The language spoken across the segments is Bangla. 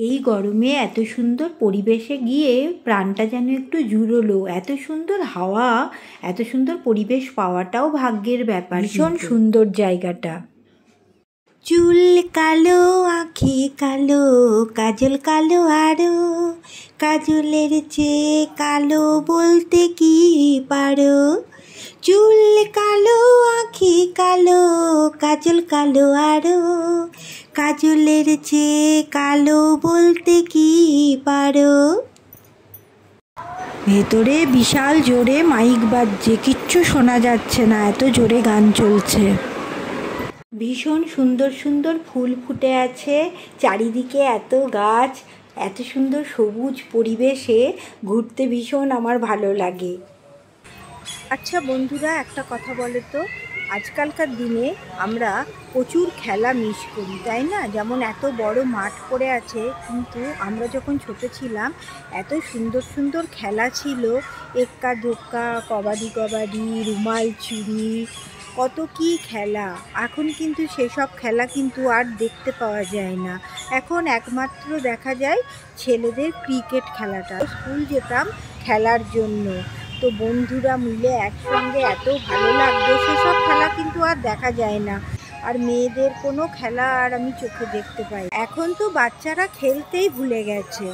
এই গরমে এত সুন্দর পরিবেশে গিয়ে প্রাণটা যেন একটু জুড়লো। এত সুন্দর হাওয়া, এত সুন্দর পরিবেশ পাওয়াটাও ভাগ্যের ব্যাপার। ভীষণ সুন্দর জায়গাটা। চুল কালো, আঁখি কালো, কাজল কালো আরো, কাজলের চেয়ে কালো বলতে কি পারো? চুল কালো, আঁখি কালো, কাজল কালো আরো, কাজলের চেয়ে কালো বলতে কি পারো? ভেতরে বিশাল জোরে মাইক বাজছে, কিচ্ছু শোনা যাচ্ছে না, এত জোরে গান চলছে। ভীষণ সুন্দর সুন্দর ফুল ফুটে আছে, চারিদিকে এত গাছ, এত সুন্দর সবুজ পরিবেশে ঘুরতে ভীষণ আমার ভালো লাগে। আচ্ছা বন্ধুরা, একটা কথা বলো তো, আজকালকার দিনে আমরা প্রচুর খেলা মিস করি, তাই না? যেমন এত বড় মাঠ পড়ে আছে, কিন্তু আমরা যখন ছোট ছিলাম এত সুন্দর সুন্দর খেলা ছিল, এক্কা দোক্কা, কবাডি কবাডি, রুমাল চুরি, কত কি খেলা। এখন কিন্তু সেসব খেলা কিন্তু আর দেখতে পাওয়া যায় না। এখন একমাত্র দেখা যায় ছেলেদের ক্রিকেট খেলাটা। স্কুল যেতাম খেলার জন্য, তো বন্ধুরা মিলে একসঙ্গে এত ভালো লাগতো, সেসব খেলা কিন্তু আর দেখা যায় না। আর মেয়েদের কোনো খেলা আর আমি চোখে দেখতে পাই। এখন তো বাচ্চারা খেলতেই ভুলে গেছে,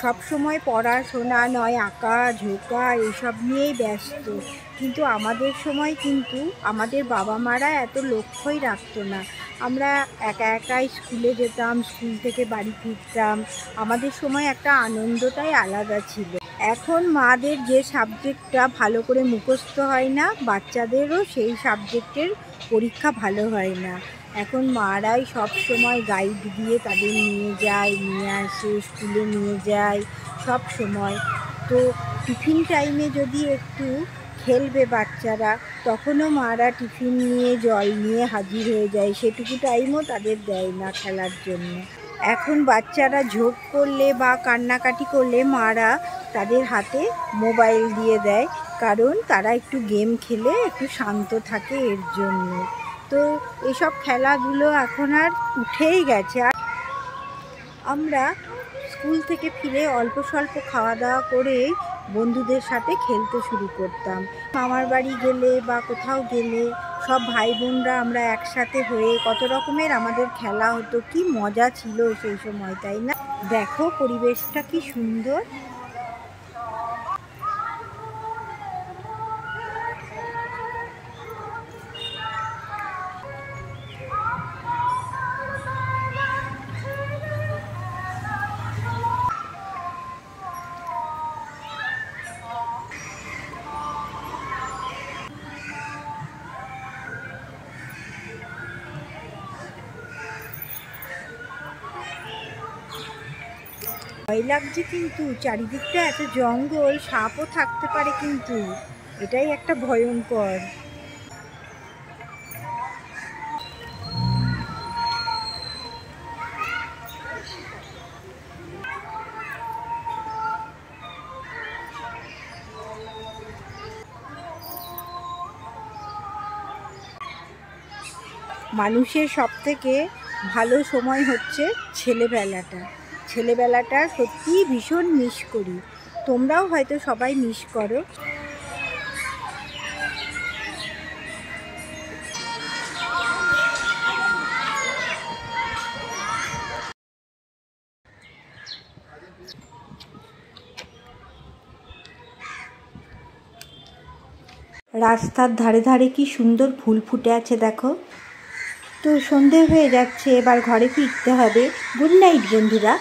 সব সময় পড়াশোনা নয় আঁকা ঝোঁকা এসব নিয়েই ব্যস্ত। কিন্তু আমাদের সময় কিন্তু আমাদের বাবা মারা এত লক্ষ্যই রাখতো না। আমরা একা একাই স্কুলে যেতাম, স্কুল থেকে বাড়ি ফিরতাম। আমাদের সময় একটা আনন্দটাই আলাদা ছিল। এখন মাদের যে সাবজেক্টটা ভালো করে মুখস্থ হয় না, বাচ্চাদেরও সেই সাবজেক্টের পরীক্ষা ভালো হয় না। এখন মারাই সব সময় গাইড দিয়ে তাদের নিয়ে যায়, নিয়ে আসে, স্কুলে নিয়ে যায় সব সময়। তো টিফিন টাইমে যদি একটু খেলবে বাচ্চারা, তখনও মারা টিফিন নিয়ে জল নিয়ে হাজির হয়ে যায়, সেটুকু টাইমও তাদের দেয় না খেলার জন্য। এখন বাচ্চারা ঝোঁক করলে বা কান্নাকাটি করলে মারা তাদের হাতে মোবাইল দিয়ে দেয়, কারণ তারা একটু গেম খেলে একটু শান্ত থাকে এর জন্য। তো এসব খেলাধুলো এখন আর উঠেই গেছে। আর আমরা স্কুল থেকে ফিরে অল্প স্বল্প খাওয়া দাওয়া করে বন্ধুদের সাথে খেলতে শুরু করতাম। মামার বাড়ি গেলে বা কোথাও গেলে সব ভাই বোনরা আমরা একসাথে হয়ে কত রকমের আমাদের খেলা হতো, কি মজা ছিল সেই সময়, তাই না? দেখো পরিবেশটা কি সুন্দর। ভয় লাগছে কিন্তু, চারিদিকটা এত জঙ্গল, সাপও থাকতে পারে কিন্তু, এটাই একটা ভয়ঙ্কর। মানুষের সবথেকে ভালো সময় হচ্ছে ছেলেবেলাটা। ছেলেবেলাটা সত্যিই ভীষণ মিস করি, তোমরাও হয়তো সবাই মিস করো। রাস্তার ধারে ধারে কি সুন্দর ফুল ফুটে আছে দেখো। তো সন্ধে হয়ে যাচ্ছে, এবার ঘরে ফিরতে হবে। গুড নাইট বন্ধুরা।